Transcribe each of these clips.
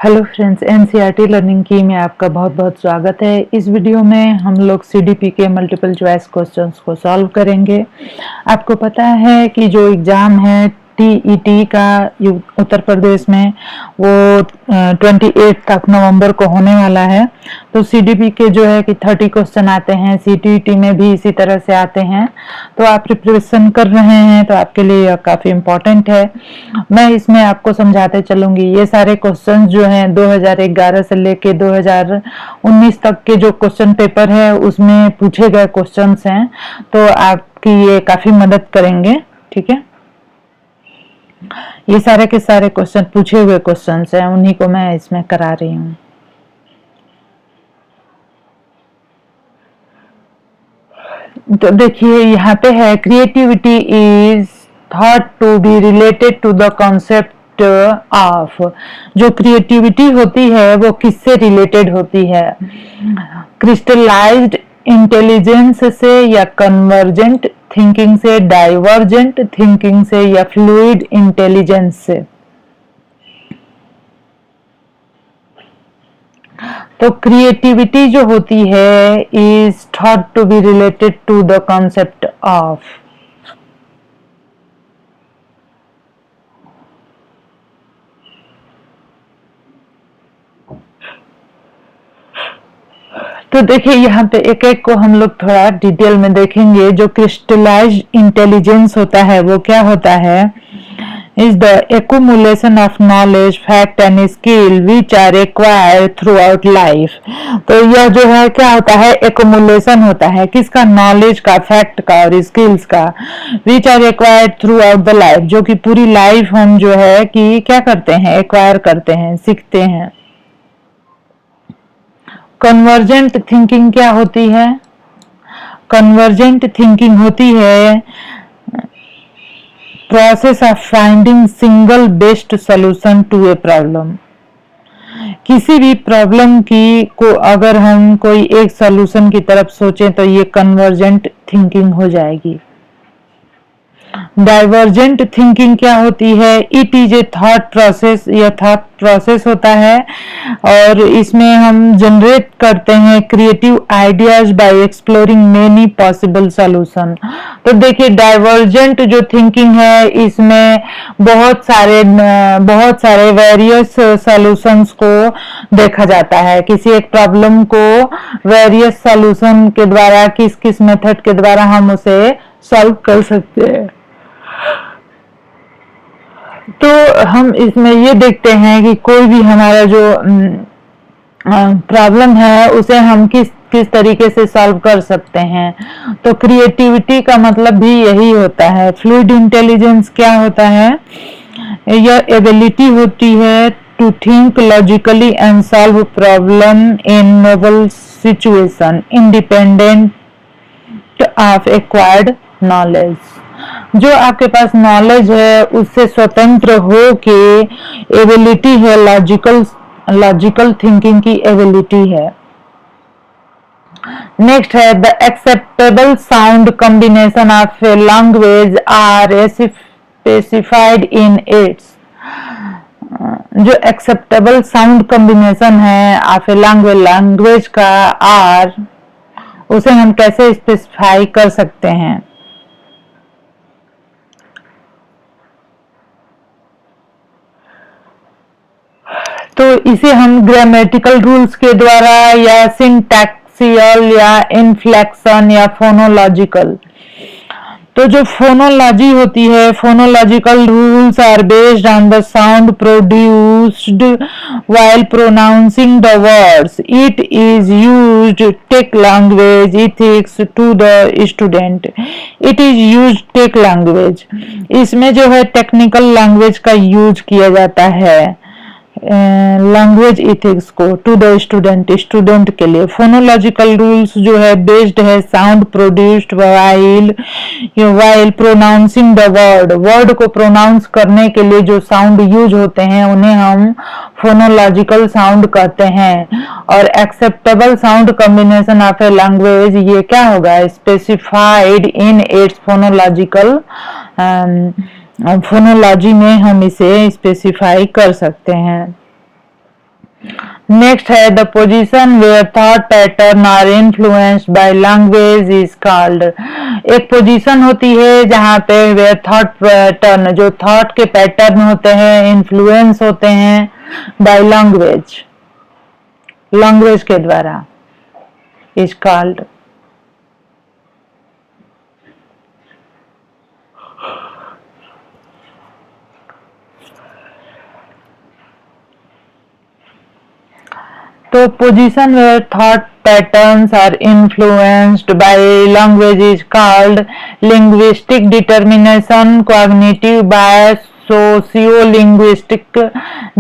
Hello friends, NCERT learning की में आपका बहुत बहुत स्वागत है। इस वीडियो में हम लोग सीडीपी के मल्टीपल चॉइस क्वेश्चंस को सॉल्व करेंगे। आपको पता है कि जो एग्ज़ाम है टीईटी का उत्तर प्रदेश में वो 28 नवंबर को होने वाला है। तो सीडीपी के जो है कि 30 क्वेश्चन आते हैं, सीटीईटी में भी इसी तरह से आते हैं। तो आप प्रिपरेशन कर रहे हैं तो आपके लिए यह काफ़ी इम्पोर्टेंट है। मैं इसमें आपको समझाते चलूंगी। ये सारे क्वेश्चन जो हैं 2011 से लेके 2019 तक के जो क्वेश्चन पेपर है उसमें पूछे गए क्वेश्चंस हैं, तो आपकी ये काफ़ी मदद करेंगे। ठीक है, ये सारे के सारे क्वेश्चन पूछे हुए क्वेश्चंस हैं, उन्हीं को मैं इसमें करा रही हूँ। तो देखिए यहाँ पे है, creativity is thought to be related to the concept of. जो क्रिएटिविटी होती है वो किससे रिलेटेड होती है? क्रिस्टलाइज्ड इंटेलिजेंस से, या कन्वर्जेंट थिंकिंग से, डाइवर्जेंट थिंकिंग से, या फ्लूइड इंटेलिजेंस से। तो क्रिएटिविटी जो होती है is thought to be related to the concept of. तो देखिए यहाँ पे एक एक को हम लोग थोड़ा डिटेल में देखेंगे। जो क्रिस्टलाइज्ड इंटेलिजेंस होता है वो क्या होता है? is the accumulation of knowledge, fact and skill which are acquired throughout life। तो यह जो है क्या होता है? accumulation होता है किसका? नॉलेज का, फैक्ट का और स्किल्स का। which are acquired throughout the life, जो कि पूरी लाइफ हम जो है कि क्या करते हैं? एक्वायर करते हैं, सीखते हैं। कन्वर्जेंट थिंकिंग क्या होती है? कन्वर्जेंट थिंकिंग होती है process of finding single best solution to a problem. किसी भी प्रॉब्लम की को अगर हम कोई एक सॉल्यूशन की तरफ सोचें तो ये कन्वर्जेंट थिंकिंग हो जाएगी। डाइवर्जेंट थिंकिंग क्या होती है? It is a thought process. यह थॉट प्रोसेस होता है और इसमें हम जनरेट करते हैं creative ideas bye exploring many possible solution. तो देखिए डाइवर्जेंट जो थिंकिंग है इसमें बहुत सारे वेरियस सॉल्यूशंस को देखा जाता है। किसी एक प्रॉब्लम को वेरियस सॉल्यूशन के द्वारा, किस किस मेथड के द्वारा हम उसे सॉल्व कर सकते हैं। तो हम इसमें ये देखते हैं कि कोई भी हमारा जो प्रॉब्लम है उसे हम किस किस तरीके से सॉल्व कर सकते हैं। तो क्रिएटिविटी का मतलब भी यही होता है। फ्लूइड इंटेलिजेंस क्या होता है? यह एबिलिटी होती है to think logically and solve problem in novel situation independent of acquired knowledge. जो आपके पास नॉलेज है उससे स्वतंत्र हो के एबिलिटी है, लॉजिकल थिंकिंग की एबिलिटी है। नेक्स्ट है the acceptable sound combination of a language are specified in its. जो एक्सेप्टेबल साउंड कॉम्बिनेशन है ऑफ ए लैंग्वेज का आर, उसे हम कैसे स्पेसिफाई कर सकते हैं? तो इसे हम ग्रामेटिकल रूल्स के द्वारा, या सिंटैक्सियल, या इन्फ्लेक्शन, या फोनोलॉजिकल। तो जो फोनोलॉजी होती है, phonological rules are based on the sound produced while pronouncing the words. It is used take language ethics to the student. It is used take language, इसमें जो है टेक्निकल लैंग्वेज का use किया जाता है लैंग्वेज इथिक्स को to the student के लिए। फोनोलॉजिकल रूल्स जो है बेस्ड है sound produced while pronouncing the word को प्रोनाउंस करने के लिए जो साउंड यूज होते हैं उन्हें हम फोनोलॉजिकल साउंड कहते हैं। और acceptable sound combination of a language, ये क्या होगा? Specified in its phonological phonology में हम इसे स्पेसिफाई कर सकते हैं। नेक्स्ट है the position where thought pattern are influenced by language is called. एक पोजीशन होती है जहाँ पे वेयर थॉट पैटर्न, जो थॉट के पैटर्न होते हैं, इन्फ्लुएंस होते हैं बाय लैंग्वेज, लैंग्वेज के द्वारा, इज कॉल्ड। तो position where thought patterns are influenced by language is called linguistic determination, cognitive bias, socio-linguistic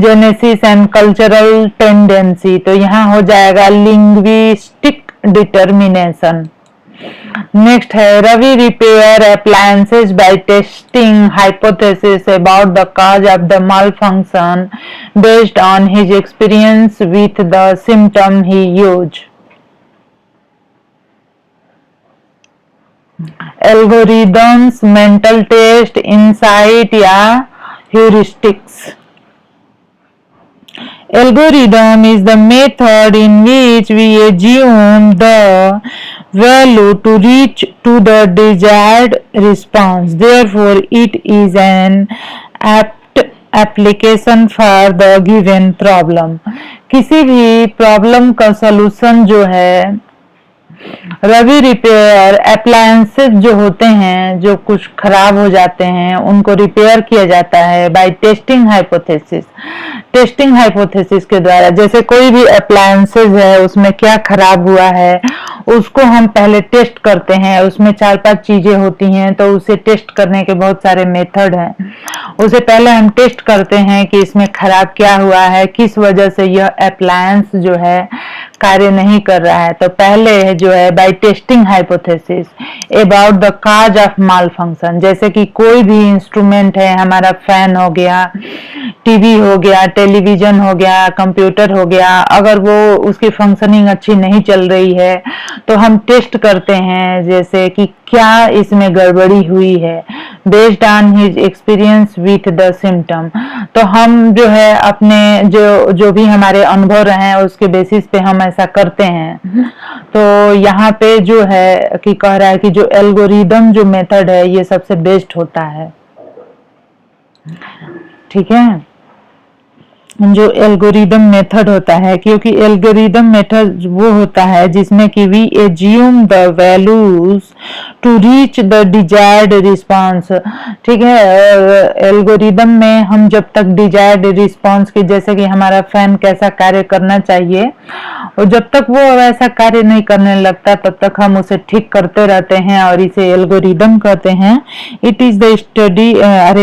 genesis and cultural tendency। तो यहाँ हो जाएगा linguistic determination। नेक्स्ट है Ravi repair appliances by testing hypothesis about the cause of the malfunction based on his experience with the symptom he used। Algorithms, mental test, insight या heuristics. Algorithm is the method in which we assume the value to reach to the desired response. Therefore, it is an apt application for the given problem। किसी भी problem का solution जो है, Ravi repair appliances जो होते हैं, जो कुछ खराब हो जाते हैं, उनको रिपेयर किया जाता है by testing hypothesis. Testing hypothesis के द्वारा, जैसे कोई भी अप्लायंसेस है, उसमें क्या खराब हुआ है उसको हम पहले टेस्ट करते हैं। उसमें 4-5 चीजें होती हैं, तो उसे टेस्ट करने के बहुत सारे मेथड हैं। उसे पहले हम टेस्ट करते हैं कि इसमें खराब क्या हुआ है, किस वजह से यह अप्लायंस जो है कार्य नहीं कर रहा है। तो पहले जो है by testing hypothesis about the cause of malfunction. जैसे कि कोई भी इंस्ट्रूमेंट है, हमारा फैन हो गया, टीवी हो गया, टेलीविजन हो गया, कंप्यूटर हो गया, अगर वो उसकी फंक्शनिंग अच्छी नहीं चल रही है तो हम टेस्ट करते हैं जैसे कि क्या इसमें गड़बड़ी हुई है, based on his experience with the symptom. तो हम जो है अपने जो भी हमारे अनुभव रहे हैं उसके बेसिस पे हम ऐसा करते हैं। तो यहाँ पे जो है कि कह रहा है कि जो एल्गोरिदम जो मेथड है ये सबसे बेस्ट होता है। ठीक है, जो एल्गोरिदम मेथड होता है, क्योंकि एल्गोरिदम मेथड वो होता है जिसमें कि we assume the values to reach the desired response. ठीक है, एल्गोरिदम में हम जब तक डिजायर्ड रिस्पांस की, जैसे कि हमारा फैन कैसा कार्य करना चाहिए, और जब तक वो वैसा कार्य नहीं करने लगता तब तक हम उसे ठीक करते रहते हैं और इसे एल्गोरिदम कहते हैं। इट इज द स्टडी और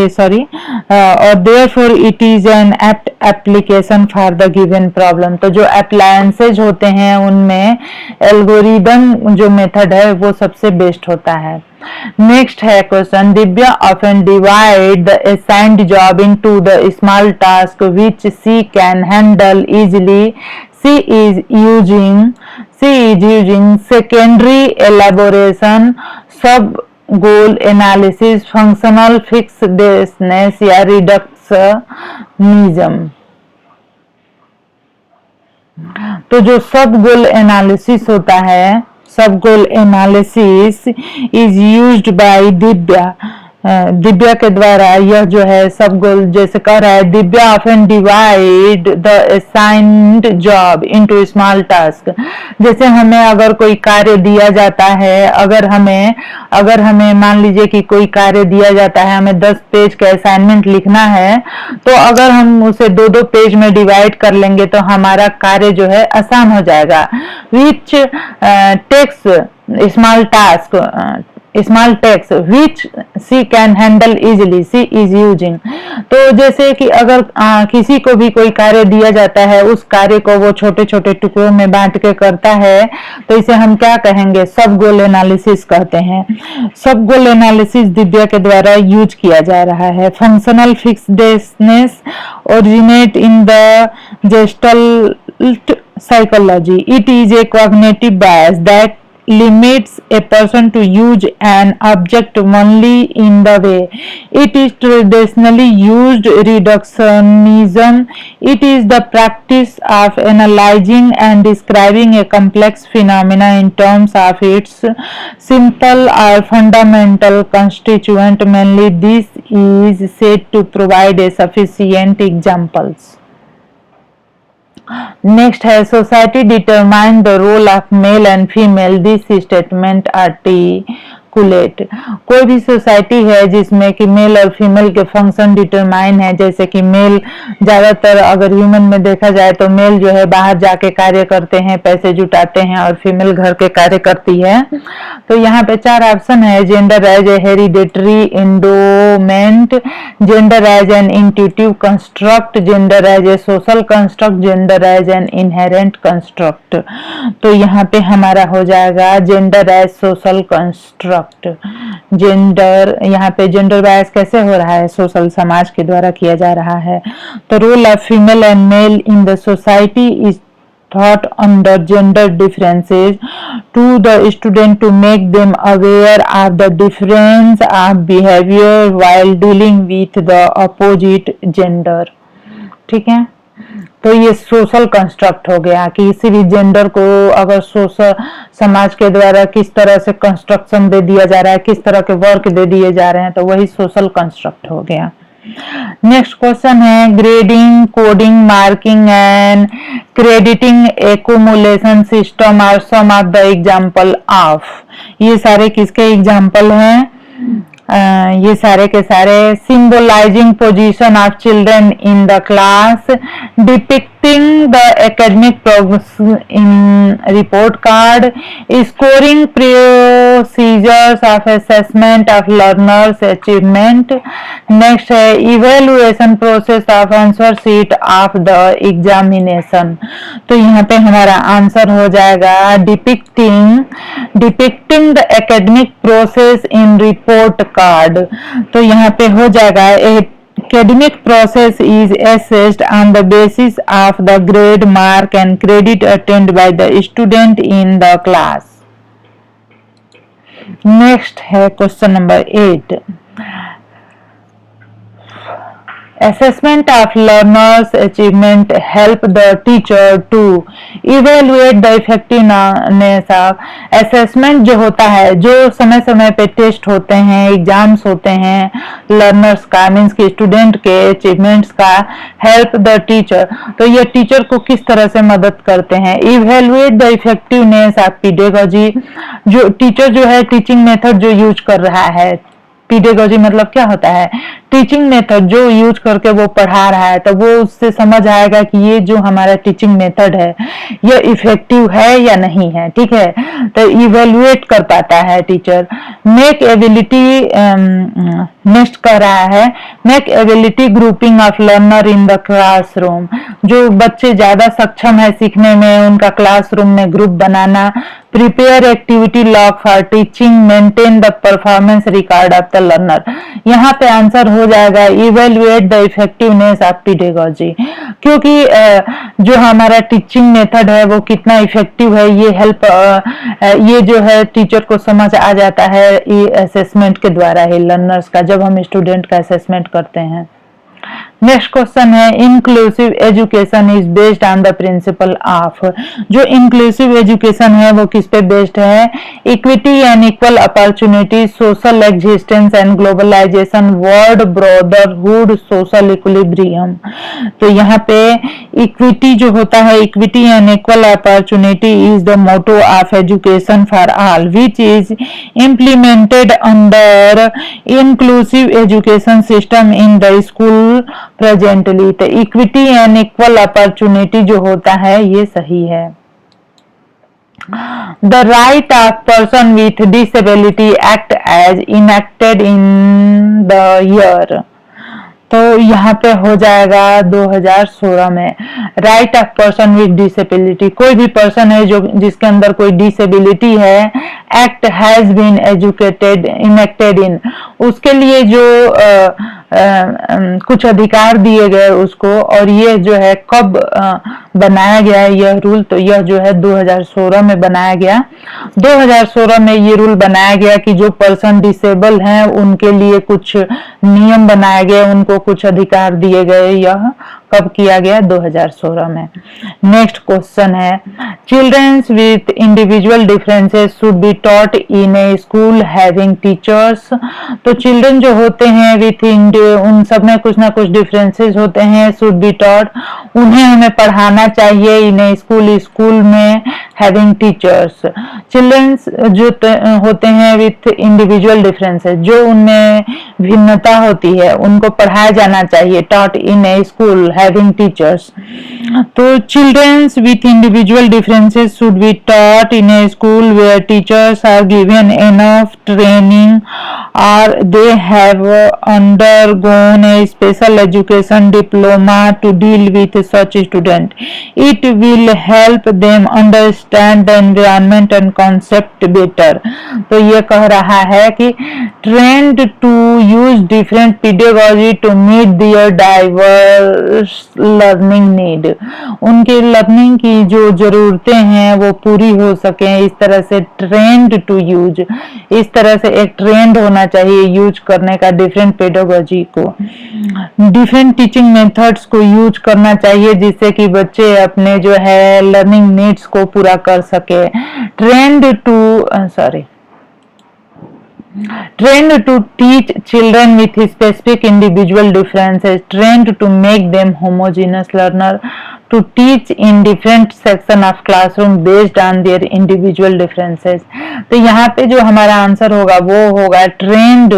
therefore it is an apt application for the given problem. तो जो अप्लायंसेज होते हैं उनमें एल्गोरिदम जो मेथड है वो सबसे बेस्ट होता है। नेक्स्ट है question, Divya often divide the assigned job into the small task which she can handle easily. She is using secondary elaboration, sub goal analysis, functional fixedness या reductionism। तो जो सब गोल एनालिसिस होता है, sub goal analysis is used by Divya. Divya के द्वारा यह जो है सब गोल, जैसे कह रहा है Divya often divide the assigned job into small task. जैसे हमें अगर कोई कार्य दिया जाता है, अगर हमें मान लीजिए कि कोई कार्य दिया जाता है, हमें 10 पेज का असाइनमेंट लिखना है, तो अगर हम उसे 2-2 पेज में डिवाइड कर लेंगे तो हमारा कार्य जो है आसान हो जाएगा। Which takes small takes which she can handle easily, she is using. तो जैसे कि अगर किसी को भी कोई कार्य दिया जाता है, उस कार्य को वो छोटे छोटे टुकड़ों में बांट के करता है, तो इसे हम क्या कहेंगे, सब गोल एनालिसिस कहते हैं। सब गोल एनालिसिस दिव्या के द्वारा यूज किया जा रहा है। Functional fixedness originate in the gestalt psychology. It is a cognitive bias that limits a person to use an object only in the way it is traditionally used. Reductionism, it is the practice of analyzing and describing a complex phenomena in terms of its simple or fundamental constituent. Mainly this is said to provide a sufficient examples. Next है society determine the role of male and female, this statement articulate. कोई भी society है जिसमें कि mail और female के function determine है, जैसे कि मेल ज्यादातर अगर ह्यूमन में देखा जाए तो मेल जो है बाहर जाके कार्य करते हैं, पैसे जुटाते हैं, और फीमेल घर के कार्य करती है। तो यहाँ पे 4 ऑप्शन है। Gender as a hereditary endowment, gender as an intuitive construct, gender as a social construct, gender as an inherent construct. तो यहाँ पे हमारा हो जाएगा gender as social construct. Gender, यहाँ पे जेंडर बायस कैसे हो रहा है? सोशल, समाज के द्वारा किया जा रहा है। तो role of female and male in the society is thought under gender differences to the student to make them aware of the difference of behavior while dealing with the opposite gender। ठीक है, तो ये social construct हो गया कि किसी भी gender को अगर सोशल समाज के द्वारा किस तरह से कंस्ट्रक्शन दे दिया जा रहा है, किस तरह के वर्क दे दिए जा रहे हैं, तो वही सोशल कंस्ट्रक्ट हो गया। नेक्स्ट क्वेश्चन है grading, coding, marking and crediting accumulation system are some of the example of. ये सारे किसके एग्जांपल हैं? ये सारे के सारे symbolising position of children in the class, depicting the academic progress in report card, scoring procedures of assessment of learners achievement. Next है evaluation process of answer sheet of the examination. तो यहाँ पे हमारा आंसर हो जाएगा depicting the academic process in report card. तो यहाँ पे हो जाएगा academic process is assessed on the basis of the grade, mark and credit attained by the student in the class। Next है question number 8। Assessment of learners' achievement help the teacher to evaluate the effectiveness of assessment। जो होता है, जो समय समय पे test होते हैं, एग्जाम्स होते हैं लर्नर्स का, मीन्स कि स्टूडेंट के अचीवमेंट्स का, हेल्प द टीचर, तो ये टीचर को किस तरह से मदद करते हैं? Evaluate the effectiveness of pedagogy, जो टीचर जो है टीचिंग मेथड जो यूज कर रहा है, पेडागोजी मतलब क्या होता है? टीचिंग मेथड जो यूज करके वो पढ़ा रहा है, तो वो उससे समझ आएगा कि ये जो हमारा टीचिंग मेथड है ये इफेक्टिव है या नहीं है। ठीक है, तो इवेल्युएट कर पाता है टीचर। मेक एबिलिटी, नेक्स्ट कह रहा है make ability grouping of learner in the classroom, जो बच्चे ज्यादा सक्षम है सीखने में, उनका क्लासरूम में group banana. Prepare activity log for teaching, maintain the performance record of the learner. यहाँ पे आंसर हो जाएगा evaluate the effectiveness of pedagogy, क्योंकि जो हमारा टीचिंग मेथड है वो कितना इफेक्टिव है, ये हेल्प ये जो है टीचर को समझ आ जाता है ये असेसमेंट के द्वारा ही लर्नर्स का, जब हम स्टूडेंट का असेसमेंट करते हैं। नेक्स्ट क्वेश्चन है inclusive education is based on the principle of. जो इंक्लूसिव एजुकेशन है वो किस पे बेस्ड है? Equity and equal opportunity, social existence and globalisation, world brotherhood, social equilibrium. तो यहाँ पे इक्विटी जो होता है, equity and equal opportunity is the motto of education for all which is implemented under inclusive education system in the school presently. तो equity and equal opportunity जो होता है ये सही है। The right of person with disability act as enacted in the year. तो यहाँ पे हो जाएगा 2016 में। Right of person with disability, कोई भी पर्सन है जो जिसके अंदर कोई डिसेबिलिटी है, act has been educated enacted in, उसके लिए जो कुछ अधिकार दिए गए उसको। और ये जो है कब बनाया गया है यह रूल, तो यह जो है 2016 में बनाया गया। 2016 में ये रूल बनाया गया कि जो पर्सन डिसेबल हैं उनके लिए कुछ नियम बनाए गए, उनको कुछ अधिकार दिए गए। यह कब किया गया? 2016 में। नेक्स्ट क्वेश्चन है, childrens with individual differences should be taught in a school having teachers. तो चिल्ड्रन जो होते हैं विथ उन सब में कुछ ना कुछ डिफरेंसेस होते हैं, शुड बी टॉट, उन्हें हमें पढ़ाना चाहिए इन ए स्कूल, स्कूल में हैविंग टीचर्स। चिल्ड्रंस जो होते हैं विथ इंडिविजुअल डिफरेंसेस, जो उनमें भिन्नता होती है, उनको पढ़ाया जाना चाहिए, taught in a school having teachers. तो childrens with individual differences should be taught in a school where teachers are given enough training और they have undergone a special education diploma to deal with such student. It will help them understand the environment and concept better. तो ये कह रहा है कि trained to use different pedagogy to meet their diverse learning need. उनके learning की जो जरूरतें हैं वो पूरी हो सके, इस तरह से trained to use, इस तरह से एक ट्रेंड होना चाहिए यूज करने का डिफरेंट पेडागोजी को, डिफरेंट टीचिंग मेथड्स को यूज करना चाहिए जिससे कि बच्चे अपने जो है लर्निंग नीड्स को पूरा कर सके। Trained to teach children with specific individual differences, trained to make them homogeneous learner, to teach in different section of classroom based on their individual differences. तो यहाँ पे जो हमारा आंसर होगा वो होगा ट्रेंड।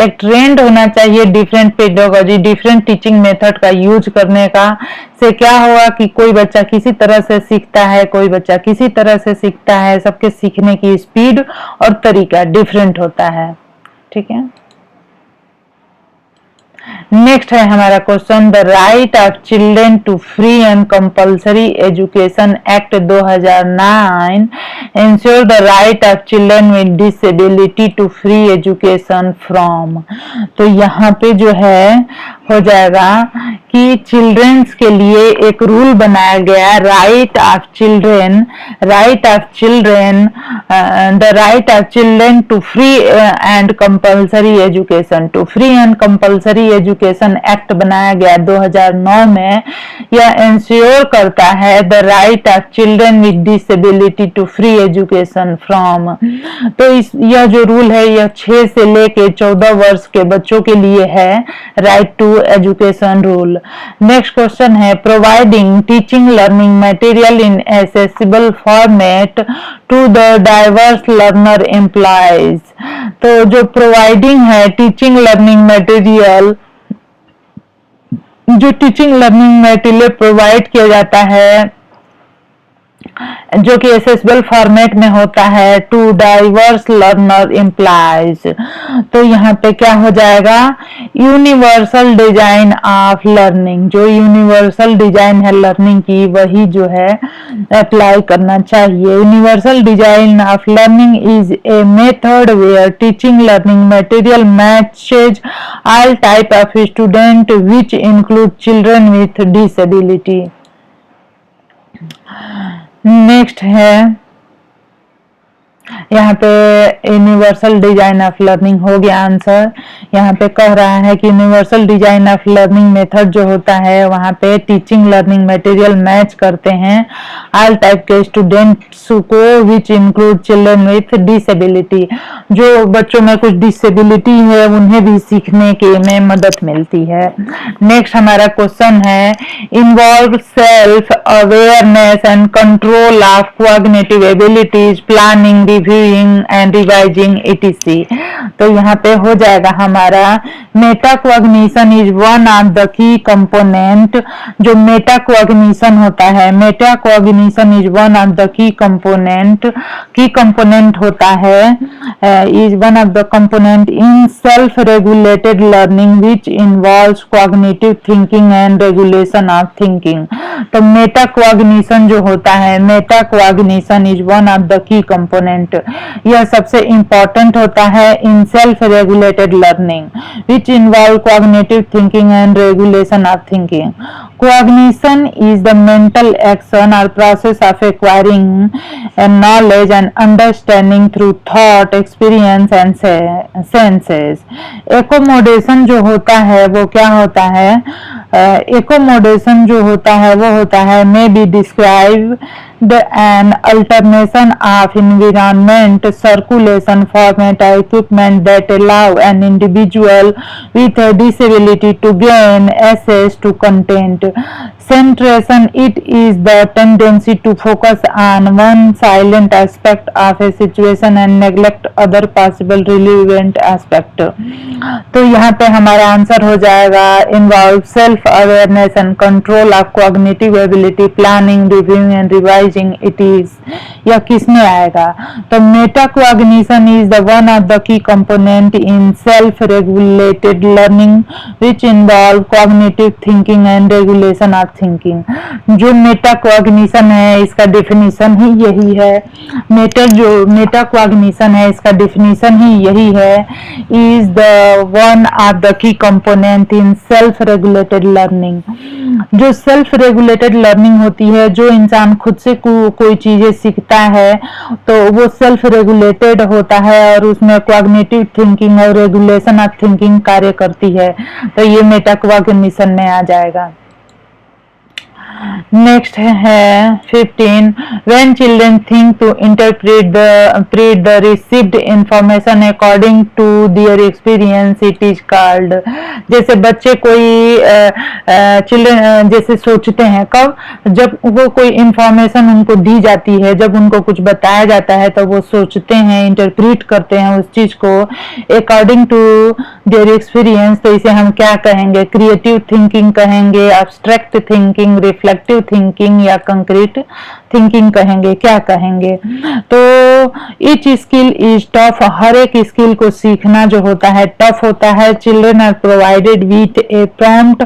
एक ट्रेंड होना चाहिए different pedagogy, different teaching method का यूज करने का। से क्या होगा कि कोई बच्चा किसी तरह से सीखता है, कोई बच्चा किसी तरह से सीखता है, सबके सीखने की स्पीड और तरीका डिफरेंट होता है। ठीक है। नेक्स्ट है हमारा question, the right of children to free and compulsory education act 2009 ensure the right of children with disability to free education from. तो यहाँ पे जो है हो जाएगा कि चिल्ड्रंस के लिए एक रूल बनाया गया, right of children the right of children to free and compulsory education, to free and compulsory education act बनाया गया 2009 में। यह इंश्योर करता है the right of children with disability to free education from. तो यह जो रूल है यह 6 से लेके 14 वर्ष के बच्चों के लिए है, right to education rule. Next question है, providing teaching learning material in accessible format to the diverse learner employs. तो जो प्रोवाइडिंग है टीचिंग लर्निंग मटेरियल, जो टीचिंग लर्निंग मटेरियल प्रोवाइड किया जाता है जो कि एक्सेसिबल फॉर्मेट में होता है टू डाइवर्स लर्नर एम्प्लॉयज। तो यहाँ पे क्या हो जाएगा, यूनिवर्सल डिजाइन ऑफ लर्निंग, जो यूनिवर्सल डिजाइन है लर्निंग की वही जो है अप्लाई करना चाहिए। Universal design of learning is a method where teaching learning material matches all type of student which include children with disability. Next है यहाँ पे यूनिवर्सल डिजाइन ऑफ लर्निंग हो गया आंसर। यहाँ पे कह रहा है कि universal design of learning method जो होता है वहाँ पे टीचिंग लर्निंग मटेरियल मैच करते हैं ऑल टाइप के स्टूडेंट्स को विच इंक्लूड चिल्ड्रन विथ डिसेबिलिटी। जो बच्चों में कुछ डिसेबिलिटी है उन्हें भी सीखने के में मदद मिलती है। नेक्स्ट हमारा क्वेश्चन है, involve self awareness and control of cognitive abilities, planning, reviewing and revising etc। तो यहाँ पे हो जाएगा हमारा metacognition is one of the key component. जो मेटाकॉग्निशन होता है, metacognition is one of the key component होता है, is one of the component in self regulated learning which involves cognitive thinking and regulation of thinking. तो metacognition जो होता है, metacognition is one of the key component. यह सबसे important होता है in self regulated learning which involve cognitive thinking and regulation of thinking. Cognition is the mental action or process of acquiring knowledge and understanding through thought, experience and senses. Accommodation जो होता है वो क्या होता है? Accommodation जो होता है वो होता है may be described an alternation of environment, circulation, format, or equipment that allow an individual with a disability to gain access to content. Centration, it is the tendency to focus on one silent aspect of a situation and neglect other possible relevant aspect. तो यहाँ पे हमारा answer हो जाएगा involve self awareness and control of cognitive ability, planning, reviewing and revising. It is यह किस में आएगा? तो metacognition is the one of the key component in self-regulated learning which involve cognitive thinking and regulation of thinking. जो metacognition है इसका definition ही यही है. मेटाकॉग्निशन है इसका डेफिनेशन ही यही है. Is the one of the key component in self regulated learning. जो सेल्फ रेगुलेटेड लर्निंग होती है, जो इंसान खुद से कोई चीजें सीखता है तो वो सेल्फ रेगुलेटेड होता है और उसमें कॉग्निटिव थिंकिंग और रेगुलेशन ऑफ थिंकिंग कार्य करती है. तो ये मेटाकॉग्निशन में आ जाएगा. नेक्स्ट है 15. When children think to interpret the received information according to their experience, it is called. जैसे बच्चे कोई चिल्ड्रन जैसे सोचते हैं कब, जब वो कोई इंफॉर्मेशन उनको दी जाती है, जब उनको कुछ बताया जाता है तो वो सोचते हैं, इंटरप्रेट करते हैं उस चीज को अकॉर्डिंग टू देयर एक्सपीरियंस. तो इसे हम क्या कहेंगे? क्रिएटिव थिंकिंग कहेंगे, एब्स्ट्रैक्ट थिंकिंग, रिफ्लेक्टिव थिंकिंग या कंक्रीट थिंकिंग कहेंगे. क्या कहेंगे? तो ईच स्किल इज टफ. हर एक स्किल को सीखना जो होता है टफ होता है. Children are provided with A prompt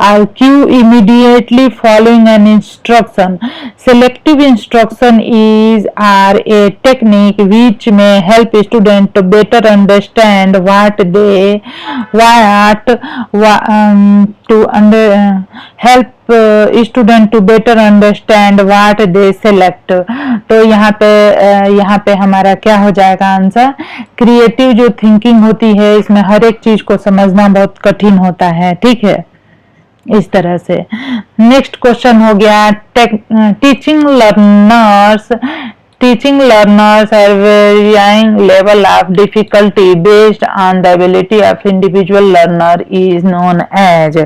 और Q immediately following an instruction. Selective instruction is R a technique which में help student to better understand what they help student to better understand what they select. तो यहाँ पे हमारा क्या हो जाएगा answer? Creative जो थिंकिंग होती है इसमें हर एक चीज को समझना बहुत कठिन होता है. ठीक है, इस तरह से. नेक्स्ट क्वेश्चन हो गया Teaching learners are varying level of difficulty based on the ability of individual learner is known as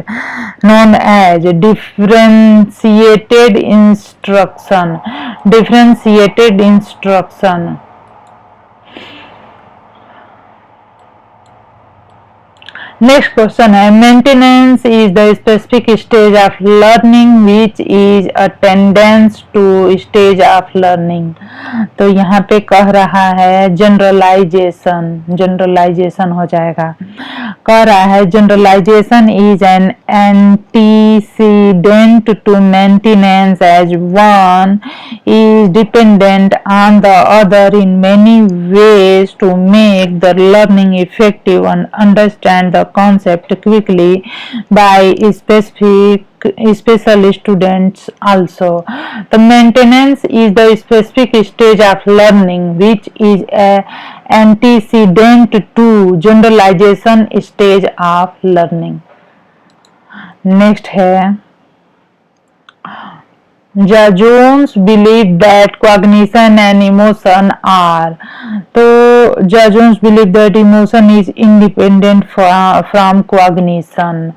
differentiated instruction. Next question is maintenance is the specific stage of learning which is a tendency to stage of learning. तो यहाँ पे कह रहा है generalisation हो जाएगा. कह रहा है generalisation is an antecedent to maintenance as one is dependent on the other in many ways to make the learning effective and understand the concept quickly by special students also. The maintenance is the specific stage of learning which is a antecedent to generalization stage of learning. Next है Jones believed that cognition and emotion are. तो Jones believed that emotion is independent from cognition.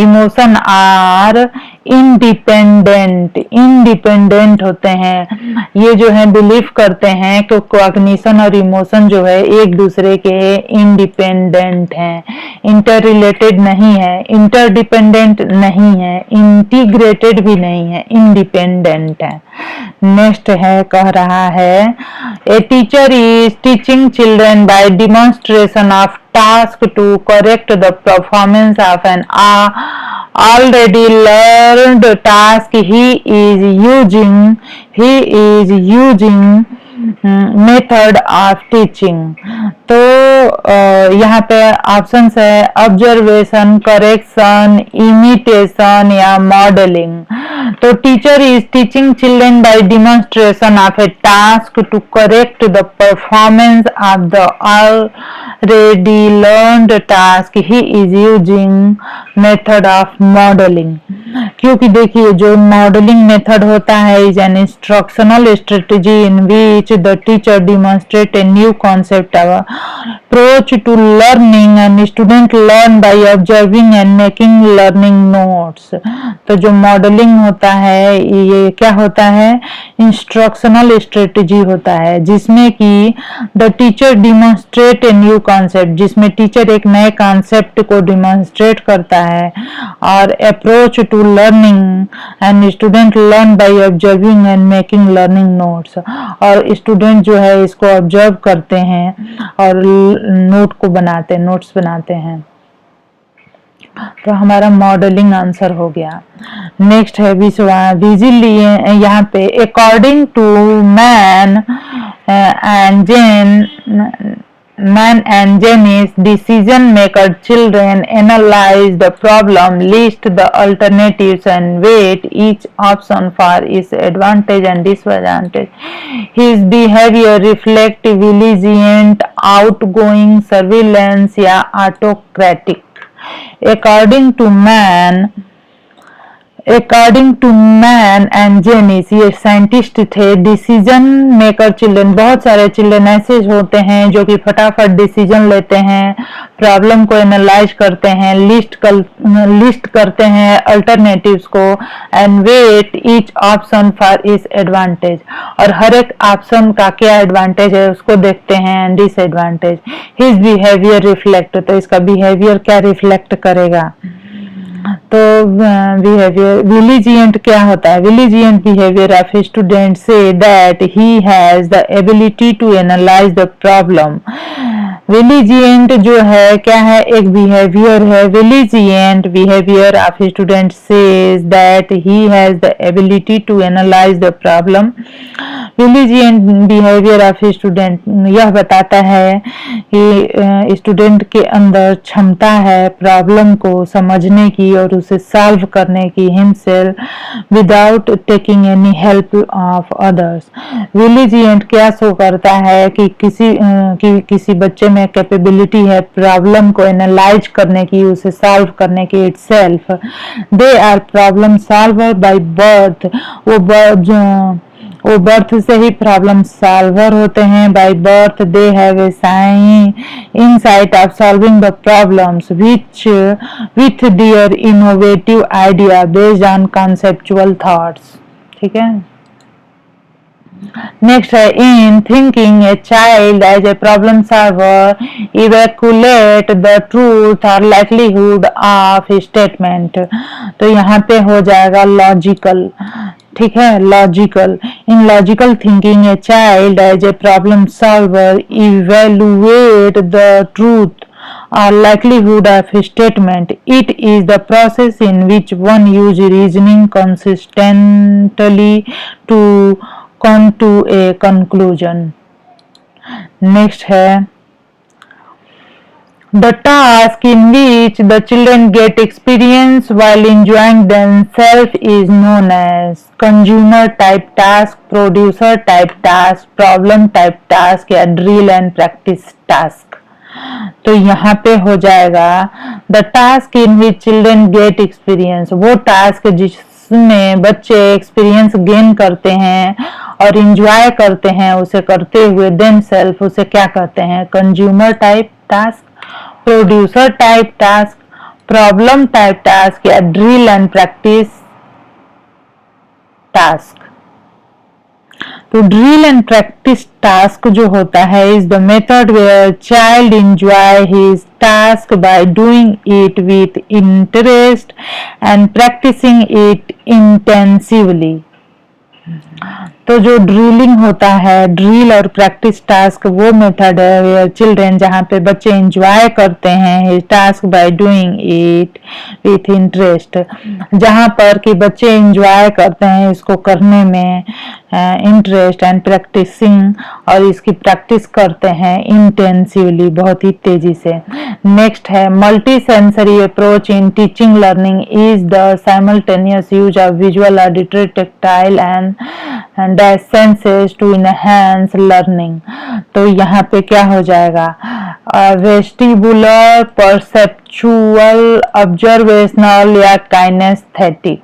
Emotion are independent होते हैं. ये जो है believe करते हैं कि cognition और emotion जो है एक दूसरे के इंडिपेंडेंट हैं, इंटर रिलेटेड नहीं है, इंटरडिपेंडेंट नहीं है, इंटीग्रेटेड भी नहीं है, इंडिपेंडेंट है. नेक्स्ट है कह रहा है a teacher is teaching children by demonstration of task to correct the performance of an already learned task. He is using method of teaching. तो यहाँ पे ऑप्शंस है ऑब्जर्वेशन, करेक्शन, इमिटेशन या मॉडलिंग। तो teacher is teaching children by demonstration of a task to correct the performance of the already learned task. He is using method of modelling. क्योंकि देखिए जो modelling method होता है is an instructional strategy in which the teacher demonstrate a new concept approach to learning and student learn by observing and making learning notes। तो जो modelling होता है ये क्या होता है, इंस्ट्रक्शनल स्ट्रेटेजी होता है जिसमें कि the teacher demonstrate a new concept, जिसमें टीचर एक नए कॉन्सेप्ट को डिमॉन्स्ट्रेट करता है, और approach to learning and student learn by observing and making learning notes, और स्टूडेंट जो है इसको ऑब्जर्व करते हैं और नोट्स बनाते हैं। तो हमारा मॉडलिंग आंसर हो गया। नेक्स्ट है विजिली, यहाँ पे according to Mann and Jenny's decision maker, children analyze the problem, list the alternatives and weight each option for its advantage and disadvantage. His behavior reflect vigilant, outgoing, surveillance या autocratic। According to Mann and Janis, ये scientist थे। Decision maker children, बहुत सारे children ऐसे होते हैं जो कि फटाफट डिसीजन लेते हैं, प्रॉब्लम को एनालाइज करते हैं, लिस्ट करते हैं अल्टरनेटिव्स को, and weigh each option for its advantage, और हर एक ऑप्शन का क्या एडवांटेज है उसको देखते हैं, and disadvantage. His behaviour reflect, तो इसका बिहेवियर क्या रिफ्लेक्ट करेगा, तो बिहेवियर विलिजिएंट क्या होता है, विलिजिएंट बिहेवियर ऑफ स्टूडेंट से that he has the ability to analyse the problem. Diligent जो है क्या है, एक बिहेवियर है। Diligent behaviour of student says that he has the ability to analyse the problem. Diligent behaviour of student यह बताता है कि स्टूडेंट के अंदर क्षमता है प्रॉब्लम को समझने की और उसे सॉल्व करने की, himself without taking any help of others. Diligent क्या शो करता है कि किसी बच्चे में कैपेबिलिटी है प्रॉब्लम को एनालाइज करने की, उसे सॉल्व करने की itself. They are problem solver by birth, वो बर्थ से ही प्रॉब्लम सॉल्वर होते हैं। By birth they have a insight of solving the problems with their innovative idea based on conceptual thoughts. ठीक है। नेक्स्ट है in thinking a child as a problem solver evaluate the truth और likelihood of statement. तो यहाँ पे हो जाएगा logical. ठीक है, logical. In logical thinking a child as a problem solver evaluate the truth or likelihood of statement. It is the process in which one use reasoning consistently to come to a conclusion. Next है the task in which the children get experience while enjoying themselves is known as consumer type task, producer type task, problem type task या drill and practice task। तो यहाँ पे हो जाएगा the task in which children gate experience, वो task जिसमें बच्चे experience gain करते हैं और इंजॉय करते हैं उसे करते हुए, देम सेल्फ उसे क्या कहते हैं, consumer type task, producer type task, problem type task या ड्रिल एंड प्रैक्टिस टास्क। तो ड्रिल एंड प्रैक्टिस टास्क जो होता है is the method where child enjoy his task by doing it with interest and practising it intensively. तो जो drilling होता है, drill और प्रैक्टिस टास्क वो मेथड है वेयर चिल्ड्रन, जहाँ पे बच्चे एंजॉय करते हैं his task by doing it with interest, जहाँ पर कि बच्चे एंजॉय करते हैं इसको करने में इंटरेस्ट एंड प्रैक्टिसिंग, और इसकी प्रैक्टिस करते हैं इंटेंसिवली, बहुत ही तेजी से। नेक्स्ट है multi sensory approach in teaching learning is the simultaneous use of visual, auditory, tactile and senses to enhance learning. तो यहाँ पे क्या हो जाएगा, वेस्टिबुलर, परसेप्चुअल, ऑब्जर्वेशनल या काइनेस्थेटिक।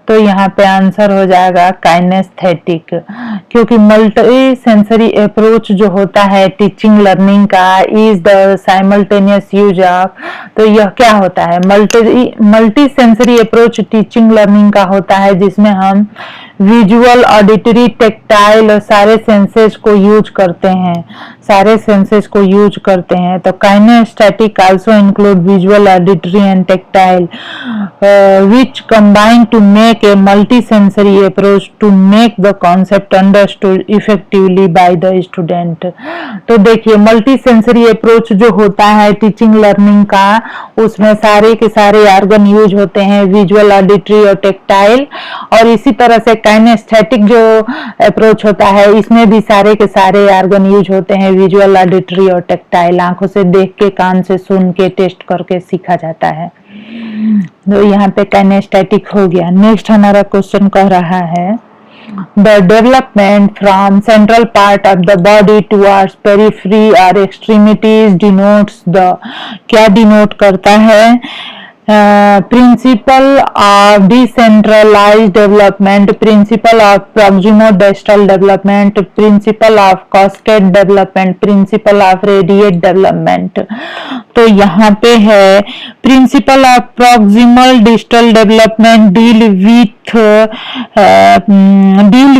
तो यहाँ पे आंसर हो जाएगा काइनेस्थेटिक, क्योंकि मल्टी सेंसरी अप्रोच जो होता है टीचिंग लर्निंग का is the simultaneous use of, तो यह क्या होता है, multi sensory approach teaching learning का होता है जिसमें हम विजुअल, ऑडिटरी, टेक्टाइल और सारे सेंसेस को यूज करते हैं, सारे सेंसेस को यूज करते हैं। तो kinaesthetic also include visual, auditory and tactile which combine to make a multi-sensory approach to make the concept understood effectively by the student। तो देखिए मल्टी सेंसरी अप्रोच जो होता है टीचिंग लर्निंग का, उसमें सारे के सारे ऑर्गन यूज होते हैं, विजुअल, ऑडिटरी और टेक्टाइल। और इसी तरह से काइनेस्थेटिक जो अप्रोच होता है इसमें भी सारे के सारे ऑर्गन यूज होते हैं, विजुअल, ऑडिटरी और टेक्टाइल। आंखों से देख के, कान से सुन के, टेस्ट करके सीखा जाता है। तो यहाँ पे काइनेस्थेटिक हो गया। नेक्स्ट हमारा क्वेश्चन कह रहा है the development from central part of the body towards periphery और एक्सट्रीमिटीज डिनोट्स द, क्या डिनोट करता है, principle of decentralised development, principle of proximodistal development, principle of cascade development, principle of radiate development. तो यहाँ पे है principle of proximal distal development deal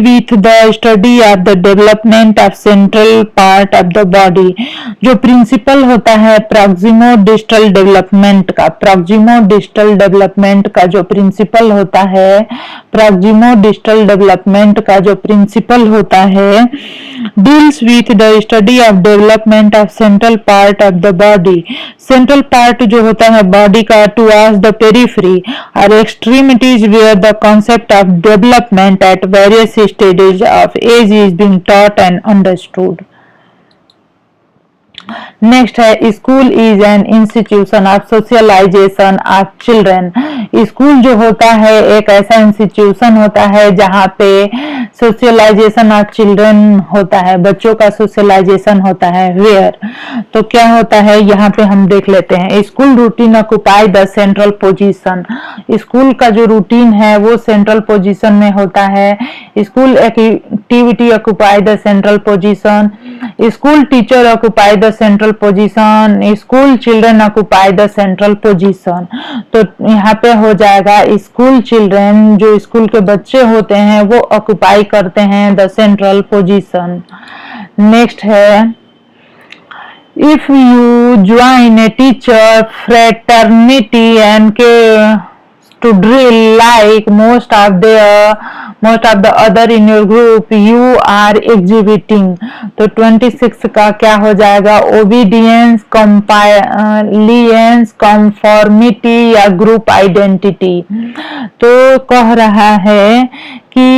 with the study of the development of central part of the body. जो principle होता है proximo distal development का, proximo distal development का जो प्रिंसिपल होता है, प्रॉक्सिमो डिस्टल डेवलपमेंट का जो प्रिंसिपल होता है, deals with the study of development of central part of the body. Central part जो होता है बॉडी का टुवर्ड्स द पेरिफेरी और extremities where the concept of development at various stages of age is being taught and understood। Next है school is an institution of socialisation of children. School जो होता है एक ऐसा इंस्टीट्यूशन होता है जहाँ पे सोशलाइजेशन ऑफ चिल्ड्रन होता है, बच्चों का सोशलाइजेशन होता है। वेयर, तो क्या होता है यहाँ पे हम देख लेते हैं। School routine occupy the central position. School का जो रूटीन है वो सेंट्रल पोजीशन में होता है। School activity occupy the central position. School teacher occupy the central position. School children occupy the central position. तो यहाँ पे हो जाएगा स्कूल चिल्ड्रन, जो स्कूल के बच्चे होते हैं वो ऑक्युपाई करते हैं द सेंट्रल पोजीशन। नेक्स्ट है if you join a teacher fraternity and के to drill like most of the other in your group you are exhibiting। तो 26 का क्या हो जाएगा, ओबीडियंस, कंप्लायंस, कंफॉर्मिटी या ग्रुप आइडेंटिटी। तो कह रहा है कि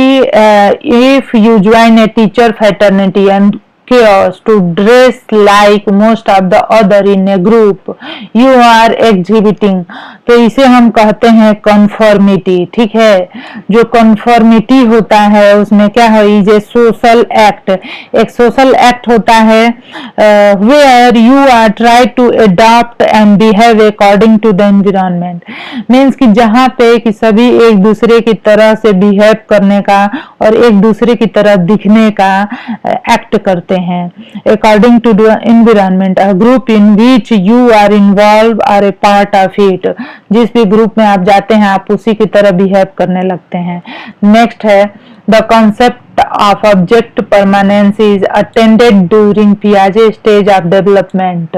if you join a teacher fraternity and chaos to dress like most of the other in a group you are exhibiting। तो इसे हम कहते हैं conformity। ठीक है, जो conformity होता है उसमें क्या है, इज ए सोशल एक्ट। एक सोशल एक्ट होता है where you are try to adopt and behave according to the environment। Means कि जहाँ पे कि सभी एक दूसरे की तरह से बिहेव करने का और एक दूसरे की तरह दिखने का एक्ट करते हैं। According to the environment, a group in which you are involved are a part of it। जिस भी ग्रुप में आप जाते हैं आप उसी की तरह बिहेव करने लगते हैं। नेक्स्ट है the concept of object permanence is attended during Piaget stage of development।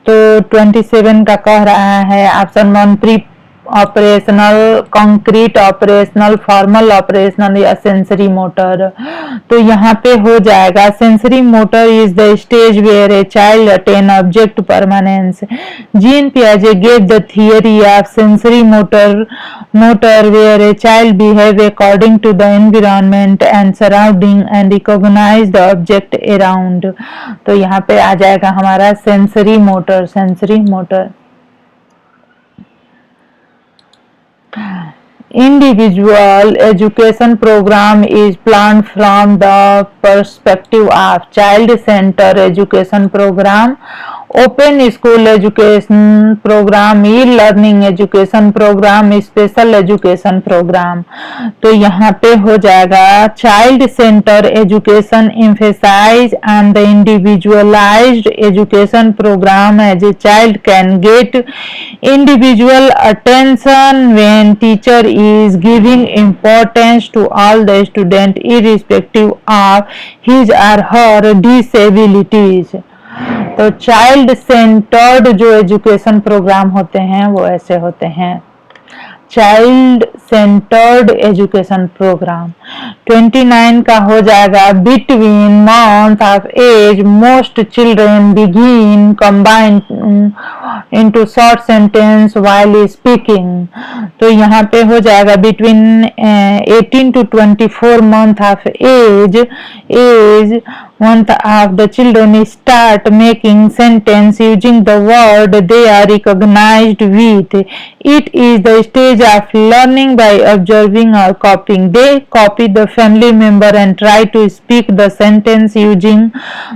तो 27 का कह रहा है option 1 operational, concrete operational, formal operational या सेंसरी मोटर। तो यहाँ पे हो जाएगा sensory motor is the stage where a child attain object permanence. Jean पियाजे gave the theory of sensory motor where a child behave according to the environment and surrounding and recognise the object around. तो यहाँ पे आ जाएगा हमारा sensory motor. Individual education program is planned from the perspective of child-centered education program, open school education program, e-learning education program, special education program। तो यहाँ पे हो जाएगा child centered education emphasize on the individualized education program as a child can get individual attention when teacher is giving importance to all the student irrespective of his or her disabilities। तो child centred जो education programme होते हैं वो ऐसे होते हैं। Child centred education programme 29 का हो जाएगा between month of age most children begin combine into short sentence while speaking. तो यहाँ पे हो जाएगा between 18 to 24 month of age month of the children start making sentence using the word they are recognized with। It is the stage of learning by observing or copying। They copy the family member and try to speak the sentence using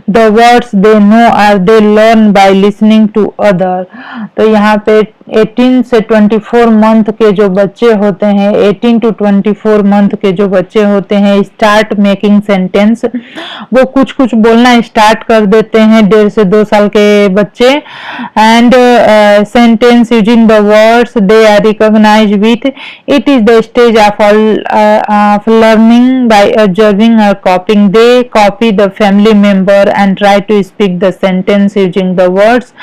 the words they know or they learn by listening to other। तो यहाँ पे 18 से 24 month के जो बच्चे होते हैं 18 to 24 month के जो बच्चे होते हैं स्टार्ट मेकिंग सेंटेंस, वो कुछ बोलना स्टार्ट कर देते हैं 1.5 से 2 साल के बच्चे। And sentence using the words they are recognise with. It is the stage of learning by observing और copying. They copy the family member and try to speak the sentence using the words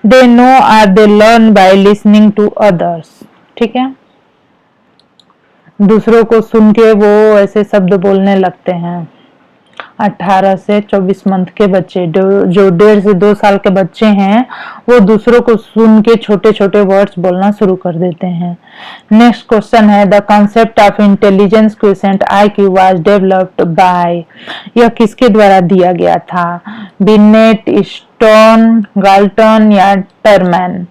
they know और they learn by listening to others. ठीक है, दूसरों को सुन के वो ऐसे शब्द बोलने लगते हैं। 18 से 24 मंथ के बच्चे जो 1.5 से 2 साल के बच्चे हैं वो दूसरों को सुन के छोटे छोटे वर्ड्स बोलना शुरू कर देते हैं। नेक्स्ट क्वेश्चन है the concept of intelligence quotient IQ was developed by. यह किसके द्वारा दिया गया था? बिनेट, स्टोन, गाल्टन या टरमैन।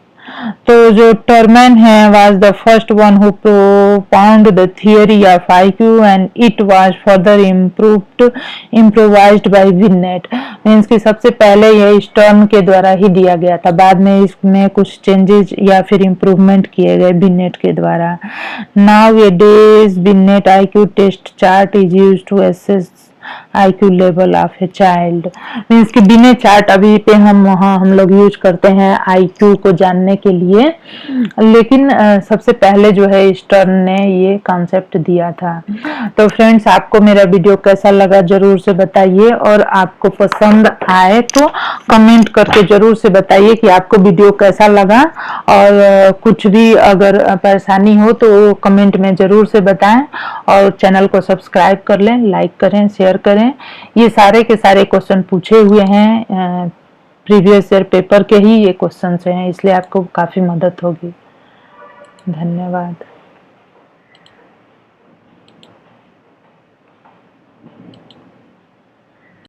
तो जो टरमैन है was the first one who propounded the theory of IQ and it was further improvised by Binet. Means कि सबसे पहले ये स्टर्न के द्वारा ही दिया गया था, बाद में इसमें कुछ चेंजेस या फिर इम्प्रूवमेंट किए गए बिनेट के द्वारा। Nowadays Binet IQ test chart is used to assess IQ level of a child. Means कि बिनेट चार्ट अभी पे हम लोग यूज करते हैं IQ को जानने के लिए, लेकिन सबसे पहले जो है स्टर्न ने ये कॉन्सेप्ट दिया था। तो फ्रेंड्स, आपको मेरा वीडियो कैसा लगा जरूर से बताइए, और आपको पसंद आए तो कमेंट करके जरूर से बताइए कि आपको वीडियो कैसा लगा, और कुछ भी अगर परेशानी हो तो कमेंट में जरूर से बताएं, और चैनल को सब्सक्राइब कर लें, लाइक करें, शेयर करें। ये सारे के सारे क्वेश्चन पूछे हुए हैं प्रीवियस ईयर पेपर के ही ये क्वेश्चन हैं, इसलिए आपको काफी मदद होगी। धन्यवाद।